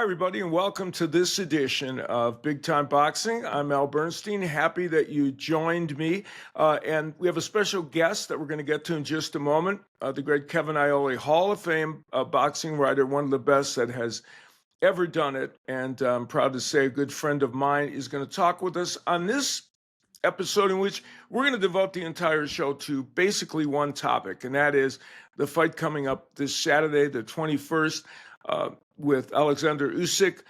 Hi, everybody, and welcome to this edition of Big Time Boxing. I'm Al Bernstein. Happy that you joined me. And we have a special guest that we're going to get to in just a moment, the great Kevin Iole, Hall of Fame boxing writer, one of the best that has ever done it. And I'm proud to say a good friend of mine is going to talk with us on this episode, in which we're going to devote the entire show to basically one topic, and that is the fight coming up this Saturday, the 21st, with Oleksandr Usyk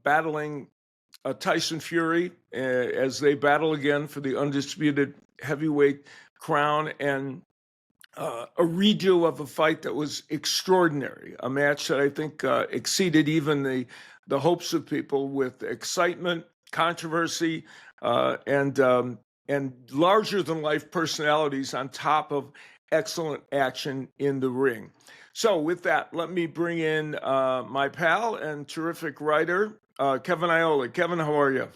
battling Tyson Fury as they battle again for the undisputed heavyweight crown, and a redo of a fight that was extraordinary, a match that I think exceeded even the hopes of people, with excitement, controversy, and larger than life personalities on top of excellent action in the ring. So with that, let me bring in my pal and terrific writer, Kevin Iole. Kevin, how are you?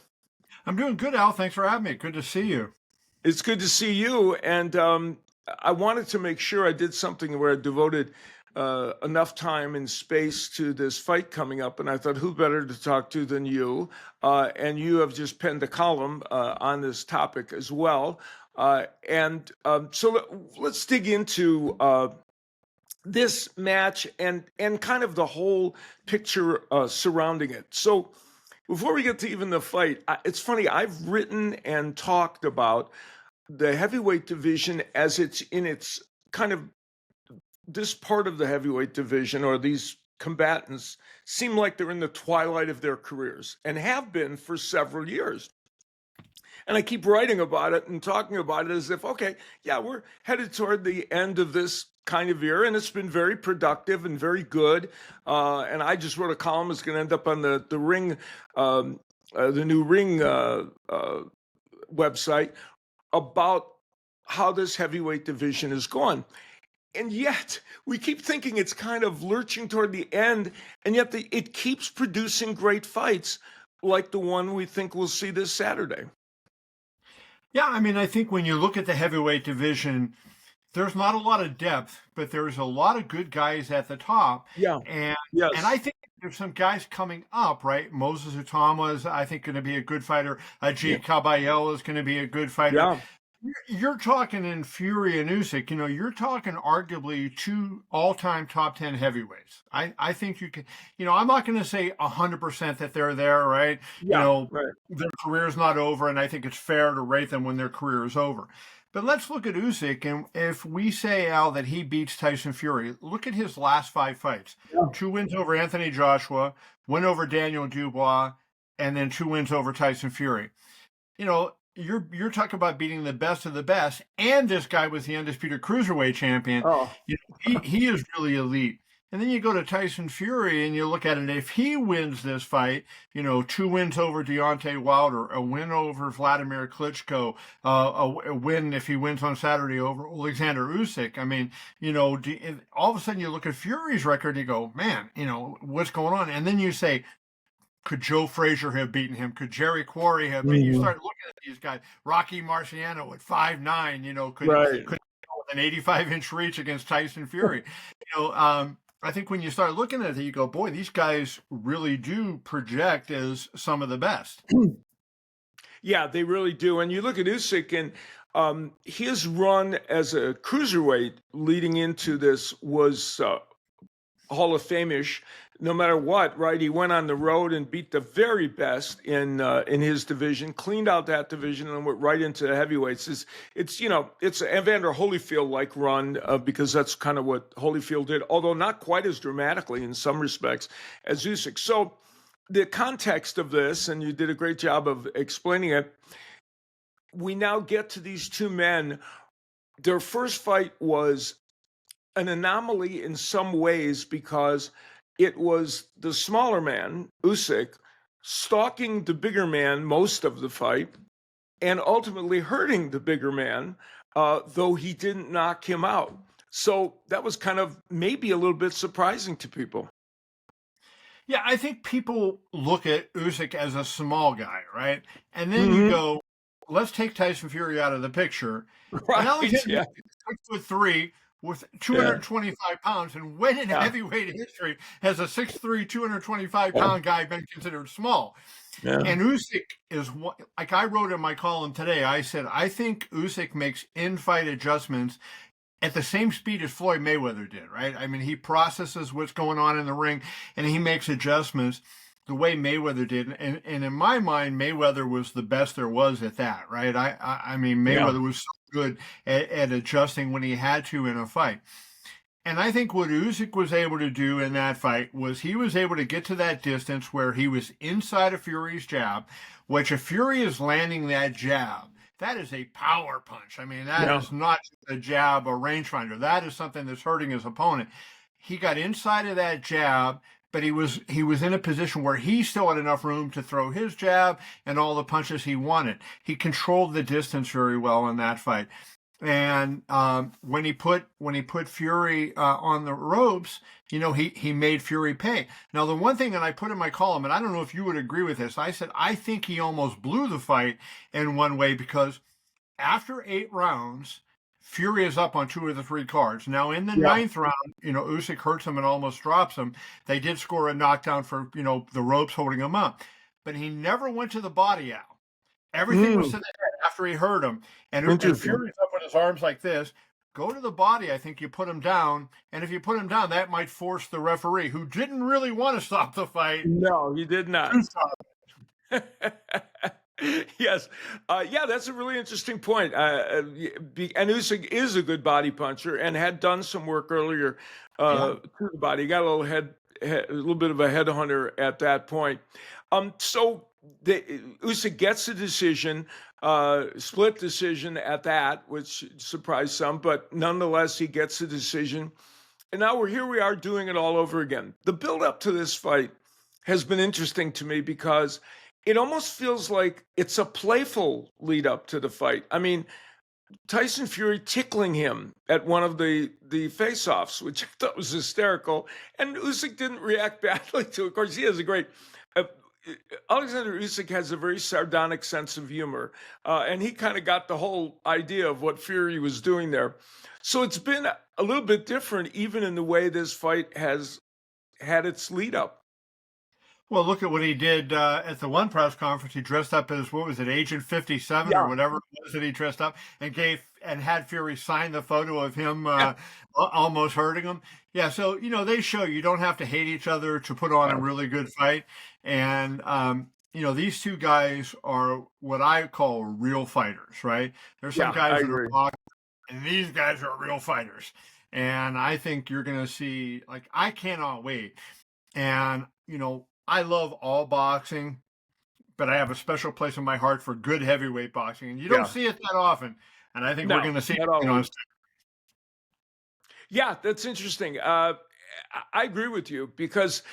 I'm doing good, Al. Thanks for having me. Good to see you. It's good to see you. And I wanted to make sure I did something where I devoted enough time and space to this fight coming up. And I thought, who better to talk to than you? And you have just penned a column on this topic as well. So let's dig into this match and kind of the whole picture surrounding it. So before we get to even the fight, it's funny, I've written and talked about the heavyweight division as it's in its kind of, this part of the heavyweight division, or these combatants, seem like they're in the twilight of their careers and have been for several years. And I keep writing about it and talking about it as if, okay, yeah, we're headed toward the end of this kind of era, and it's been very productive and very good. And I just wrote a column that's going to end up on the Ring, the new Ring website, about how this heavyweight division is going. And yet we keep thinking it's kind of lurching toward the end, and yet it keeps producing great fights like the one we think we'll see this Saturday. Yeah, I mean, I think when you look at the heavyweight division, there's not a lot of depth, but there's a lot of good guys at the top. Yeah. And Yes. and I think there's some guys coming up, right? Moses Utama is, I think, going to be a good fighter. Caballero is going to be a good fighter. Yeah. You're talking in Fury and Usyk, you're talking arguably two all-time top 10 heavyweights. I think you can, I'm not going to say 100% that they're there, right? Yeah, right. Their career's not over, and I think it's fair to rate them when their career is over. But let's look at Usyk, and if we say, Al, that he beats Tyson Fury, look at his last 5 fights. Yeah. 2 wins over Anthony Joshua, win over Daniel Dubois, and then 2 wins over Tyson Fury. You're talking about beating the best of the best, and this guy was the undisputed cruiserweight champion. Oh. He is really elite. And then you go to Tyson Fury and you look at it. If he wins this fight, 2 wins over Deontay Wilder, a win over Vladimir Klitschko, a win if he wins on Saturday over Oleksandr Usyk. I mean, all of a sudden you look at Fury's record and you go, man, what's going on? And then you say, could Joe Frazier have beaten him? Could Jerry Quarry have beaten? You start looking at these guys. Rocky Marciano at 5'9", could with an 85-inch reach against Tyson Fury. I think when you start looking at it, you go, boy, these guys really do project as some of the best. Yeah, they really do. And you look at Usyk, and his run as a cruiserweight leading into this was Hall of Fame-ish, no matter what, right? He went on the road and beat the very best in his division, cleaned out that division, and went right into the heavyweights. It's Evander Holyfield-like run, because that's kind of what Holyfield did, although not quite as dramatically in some respects as Usyk. So the context of this, and you did a great job of explaining it, we now get to these two men. Their first fight was an anomaly in some ways, because it was the smaller man, Usyk, stalking the bigger man most of the fight and ultimately hurting the bigger man, though he didn't knock him out. So that was kind of maybe a little bit surprising to people. Yeah, I think people look at Usyk as a small guy, right? And then you go, let's take Tyson Fury out of the picture. Right, And 6'3", with 225 pounds, and when in Yeah. heavyweight history has a 6'3", 225 Yeah. pound guy been considered small? Yeah. And Usyk is one, like I wrote in my column today. I said I think Usyk makes in-fight adjustments at the same speed as Floyd Mayweather did, right? I mean, he processes what's going on in the ring and he makes adjustments the way Mayweather did. And in my mind, Mayweather was the best there was at that, right? I mean, Yeah. Mayweather was so good at adjusting when he had to in a fight. And I think what Usyk was able to do in that fight was he was able to get to that distance where he was inside of Fury's jab, which if Fury is landing that jab, that is a power punch. I mean, that Yeah. is not just a jab, a rangefinder. That is something that's hurting his opponent. He got inside of that jab, but he was in a position where he still had enough room to throw his jab and all the punches he wanted. He controlled the distance very well in that fight. And when he put Fury on the ropes, he made Fury pay. Now, the one thing that I put in my column, and I don't know if you would agree with this, I said I think he almost blew the fight in one way because after 8 rounds, Fury is up on 2 of the 3 cards. Now, in the Yeah. 9th round, Usyk hurts him and almost drops him. They did score a knockdown for the ropes holding him up, but he never went to the body out. Everything was to the head after he hurt him. And Interesting. Fury's up with his arms like this. Go to the body, I think you put him down. And if you put him down, that might force the referee, who didn't really want to stop the fight, No, you did not. to stop Yes. Yeah, that's a really interesting point. And Usyk is a good body puncher and had done some work earlier Yeah. to the body. He got a little bit of a headhunter at that point. So Usyk gets a decision, split decision at that, which surprised some, but nonetheless, he gets a decision. And now we are doing it all over again. The build up to this fight has been interesting to me because it almost feels like it's a playful lead up to the fight. I mean, Tyson Fury tickling him at one of the face-offs, which I thought was hysterical, and Usyk didn't react badly to it. Of course, he has a great. Oleksandr Usyk has a very sardonic sense of humor, and he kind of got the whole idea of what Fury was doing there. So it's been a little bit different, even in the way this fight has had its lead up. Well, look at what he did at the one press conference. He dressed up as, what was it, Agent 57 or Yeah. whatever it was that he dressed up, and had Fury sign the photo of him almost hurting him. Yeah, so they show you don't have to hate each other to put on a really good fight. And these two guys are what I call real fighters, right? There's some I guys that agree. are boxers, and these guys are real fighters. And I think you're going to see, like, I cannot wait. And I love all boxing, but I have a special place in my heart for good heavyweight boxing, and you don't Yeah. see it that often. And I think we're No, going to see not it. always. Yeah, that's interesting. I agree with you because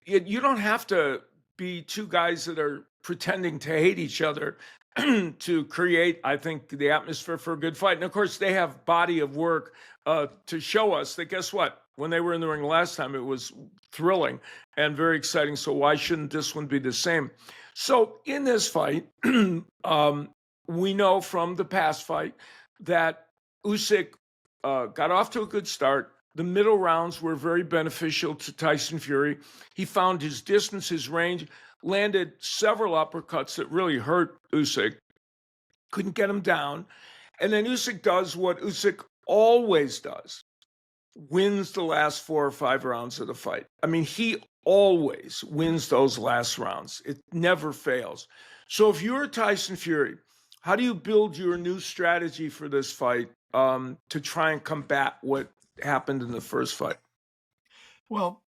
you don't have to be two guys that are pretending to hate each other to create, I think, the atmosphere for a good fight. And of course, they have body of work to show us that. Guess what? When they were in the ring last time, it was thrilling and very exciting. So why shouldn't this one be the same? So in this fight, we know from the past fight that Usyk got off to a good start. The middle rounds were very beneficial to Tyson Fury. He found his distance, his range, landed several uppercuts that really hurt Usyk. Couldn't get him down. And then Usyk does what Usyk always does, wins the last 4 or 5 rounds of the fight. I mean, he always wins those last rounds. It never fails. So if you're Tyson Fury, how do you build your new strategy for this fight to try and combat what happened in the first fight? Well,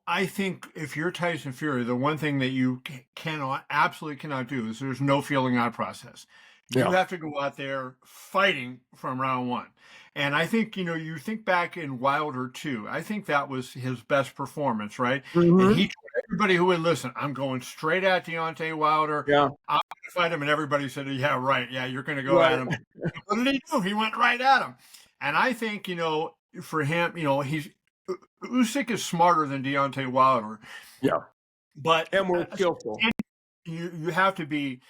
I think if you're Tyson Fury, the one thing that you absolutely cannot do is there's no feeling out process. You Yeah. have to go out there fighting from round one. And I think, you think back in Wilder too. I think that was his best performance, right? And he told everybody who would listen, I'm going straight at Deontay Wilder. Yeah. I'm going to fight him. And everybody said, yeah, right. Yeah, you're going to go Right. at him. And what did he do? He went right at him. And I think, for him, Usyk is smarter than Deontay Wilder. Yeah. But And more skillful. you have to be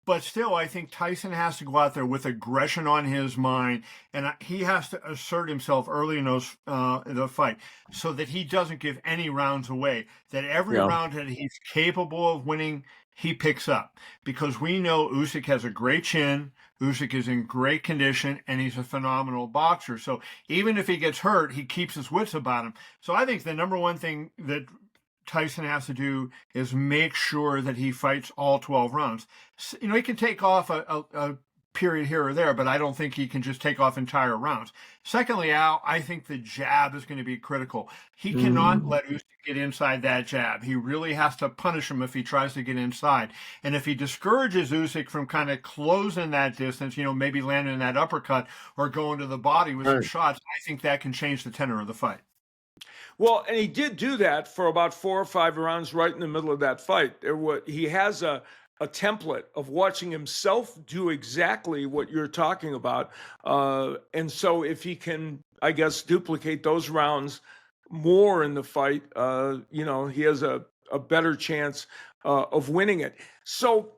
But still, I think Tyson has to go out there with aggression on his mind, and he has to assert himself early in the fight, so that he doesn't give any rounds away. That every Yeah. round that he's capable of winning, he picks up, because we know Usyk has a great chin. Usyk is in great condition, and he's a phenomenal boxer. So even if he gets hurt, he keeps his wits about him. So I think the number one thing that Tyson has to do is make sure that he fights all 12 rounds. You know, he can take off a period here or there, but I don't think he can just take off entire rounds. Secondly, Al, I think the jab is going to be critical. He cannot let Usyk get inside that jab. He really has to punish him if he tries to get inside. And if he discourages Usyk from kind of closing that distance, you know, maybe landing that uppercut or going to the body with some shots, I think that can change the tenor of the fight. Well, and he did do that for about 4 or 5 rounds right in the middle of that fight. He has a template of watching himself do exactly what you're talking about. And so if he can, I guess, duplicate those rounds more in the fight, he has a better chance of winning it. So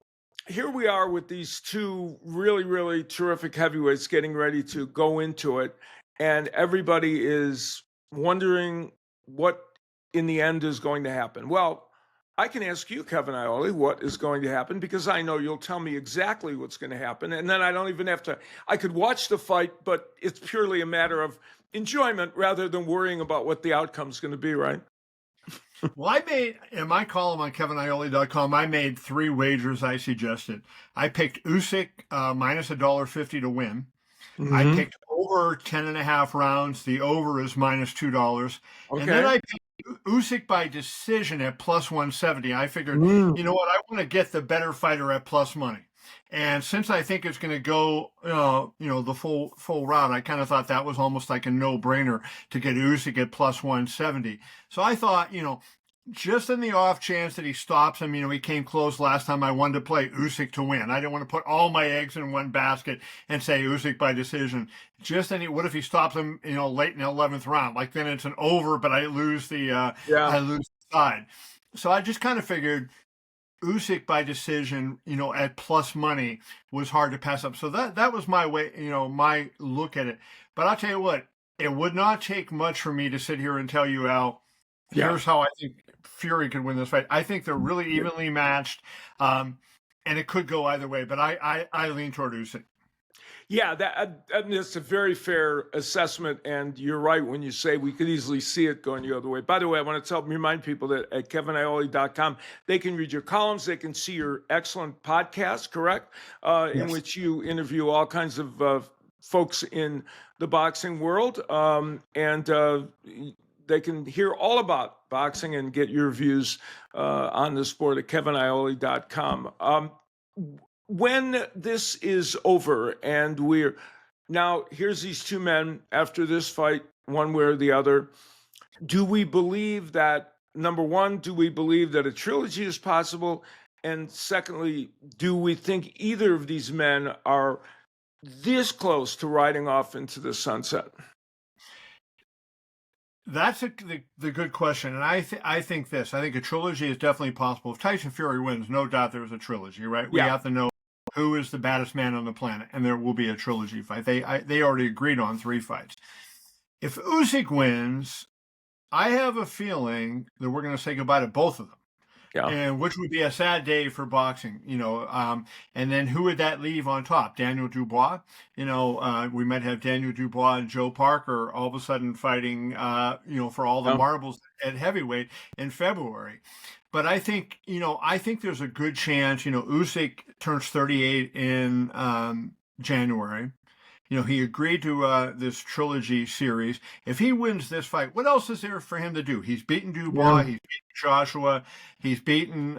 here we are with these two really, really terrific heavyweights getting ready to go into it. And everybody is wondering what in the end is going to happen. Well, I can ask you, Kevin Iole, what is going to happen, because I know you'll tell me exactly what's going to happen. And then I don't even have to, I could watch the fight, but it's purely a matter of enjoyment rather than worrying about what the outcome is going to be, right? Well, I made, in my column on KevinIole.com, I made 3 wagers I suggested. I picked Usyk minus $1.50 to win. I picked over 10.5 rounds. The over is minus $2. And then I picked Usyk by decision at plus 170. I figured, you know what, I want to get the better fighter at plus money. And since I think it's going to go, the full route, I kind of thought that was almost like a no-brainer to get Usyk at plus 170. So I thought, just in the off chance that he stops him, he came close last time. I wanted to play Usyk to win. I didn't want to put all my eggs in one basket and say Usyk by decision. What if he stops him, late in the 11th round? Like then it's an over, but I lose the side. So I just kind of figured Usyk by decision, at plus money was hard to pass up. So that was my way, my look at it. But I'll tell you what, it would not take much for me to sit here and tell you, Al, here's how I think Fury could win this fight. I think they're really evenly matched, and it could go either way. But I lean toward Usyk. Yeah, that's a very fair assessment, and you're right when you say we could easily see it going the other way. By the way, I want to remind people that at KevinIole.com, they can read your columns, they can see your excellent podcast, correct? Yes. In which you interview all kinds of folks in the boxing world, and they can hear all about boxing and get your views on the sport at KevinIole.com. When this is over and here's these two men after this fight, one way or the other, do we believe that, number one, do we believe that a trilogy is possible? And secondly, do we think either of these men are this close to riding off into the sunset? That's the good question, and I think this. I think a trilogy is definitely possible. If Tyson Fury wins, no doubt there's a trilogy, right? We have to know who is the baddest man on the planet, and there will be a trilogy fight. They already agreed on 3 fights. If Usyk wins, I have a feeling that we're going to say goodbye to both of them. Yeah. And which would be a sad day for boxing, and then who would that leave on top? Daniel Dubois, we might have Daniel Dubois and Joe Parker all of a sudden fighting, for all the marbles at heavyweight in February. But I think there's a good chance, Usyk turns 38 in January. He agreed to this trilogy series. If he wins this fight, what else is there for him to do? He's beaten Dubois. He's beaten Joshua. He's beaten,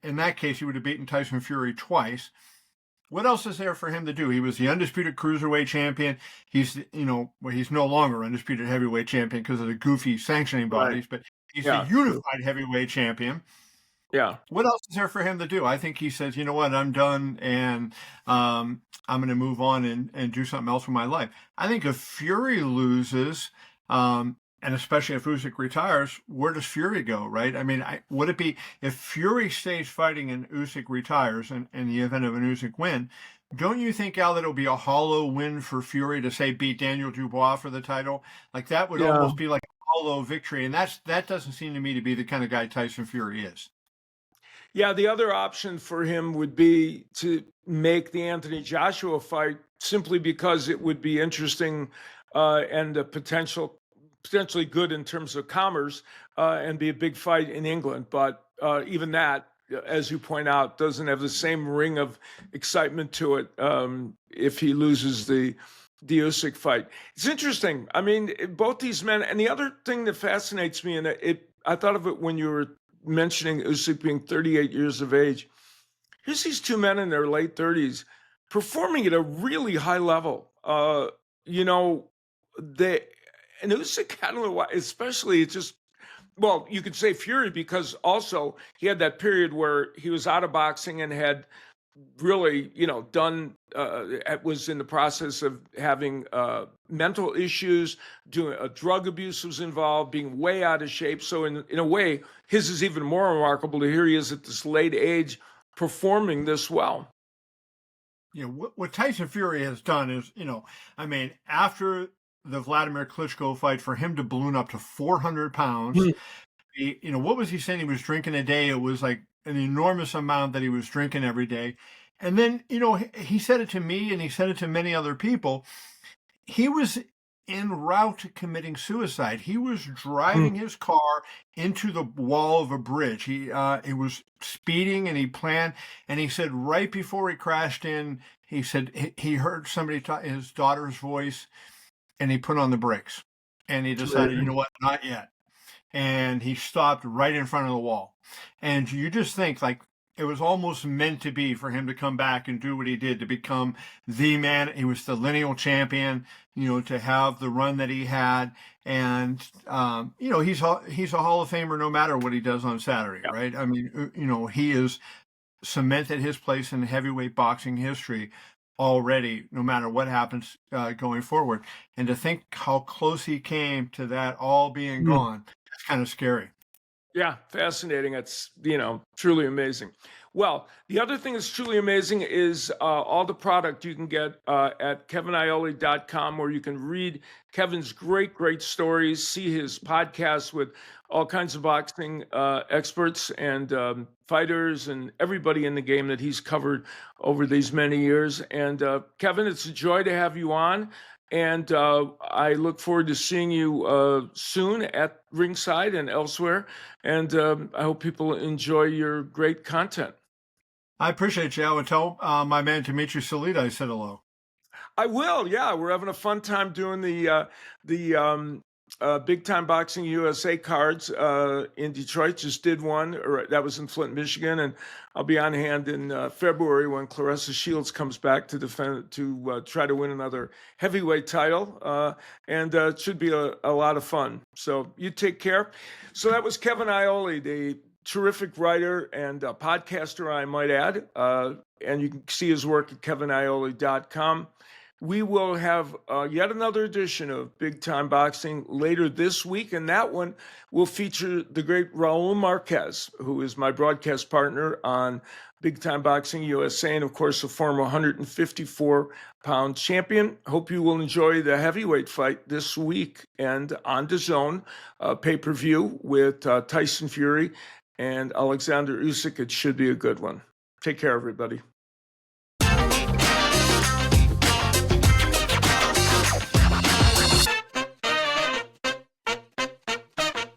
in that case, he would have beaten Tyson Fury twice. What else is there for him to do? He was the undisputed cruiserweight champion. He's no longer undisputed heavyweight champion because of the goofy sanctioning bodies, but he's the unified heavyweight champion. Yeah. What else is there for him to do? I think he says, you know what, I'm done, and I'm going to move on and do something else with my life. I think if Fury loses, And especially if Usyk retires, where does Fury go, right? I mean, would it be if Fury stays fighting and Usyk retires in the event of an Usyk win? Don't you think, Al, that it'll be a hollow win for Fury to say beat Daniel Dubois for the title? Like that would Yeah. almost be like a hollow victory, and that doesn't seem to me to be the kind of guy Tyson Fury is. Yeah, the other option for him would be to make the Anthony Joshua fight simply because it would be interesting and a potentially good in terms of commerce and be a big fight in England. But even that, as you point out, doesn't have the same ring of excitement to it if he loses the Usyk fight. It's interesting. I mean, both these men, and the other thing that fascinates me, and I thought of it when you were mentioning Usyk being 38 years of age. Here's these two men in their late 30s performing at a really high level. You know, they and Usyk, I don't know why, especially it's just well, you could say Fury because also he had that period where he was out of boxing and had really, done was in the process of having mental issues, doing drug abuse was involved, being way out of shape. So in a way, his is even more remarkable to hear he is at this late age performing this well. What Tyson Fury has done is, I mean, after the Vladimir Klitschko fight, for him to balloon up to 400 pounds, Hmm. what was he saying he was drinking a day? It was like an enormous amount that he was drinking every day. And then, he said it to me and he said it to many other people. He was en route to committing suicide. He was Hmm. driving his car into the wall of a bridge. He was speeding and he planned. And he said right before he crashed in, he said he heard somebody his daughter's voice, and he put on the brakes. And he decided, you know what, not yet. And he stopped right in front of the wall. And you just think like it was almost meant to be for him to come back and do what he did, to become the man. He was the lineal champion, to have the run that he had. And, he's a Hall of Famer no matter what he does on Saturday, Yeah. right? I mean, he is cemented his place in heavyweight boxing history already, no matter what happens going forward. And to think how close he came to that all being Hmm. gone, it's kind of scary. Yeah, fascinating. It's, truly amazing. Well, the other thing that's truly amazing is all the product you can get at keviniole.com, where you can read Kevin's great, great stories, see his podcasts with all kinds of boxing experts and fighters and everybody in the game that he's covered over these many years. And Kevin, it's a joy to have you on. And I look forward to seeing you soon at ringside and elsewhere. And I hope people enjoy your great content. I appreciate you. I would tell my man Dimitri Salita I said hello. I will. Yeah, we're having a fun time doing the Big Time Boxing USA cards in Detroit. Just did one, or that was in Flint, Michigan, and I'll be on hand in February when Clarissa Shields comes back to defend to try to win another heavyweight title, and it should be a lot of fun. So you take care. So that was Kevin Iole, the terrific writer and podcaster, I might add. And you can see his work at keviniole.com. We will have yet another edition of Big Time Boxing later this week, and that one will feature the great Raul Marquez, who is my broadcast partner on Big Time Boxing USA, and of course, a former 154-pound champion. Hope you will enjoy the heavyweight fight this week and on DAZN pay-per-view with Tyson Fury and Oleksandr Usyk. It should be a good one. Take care, everybody.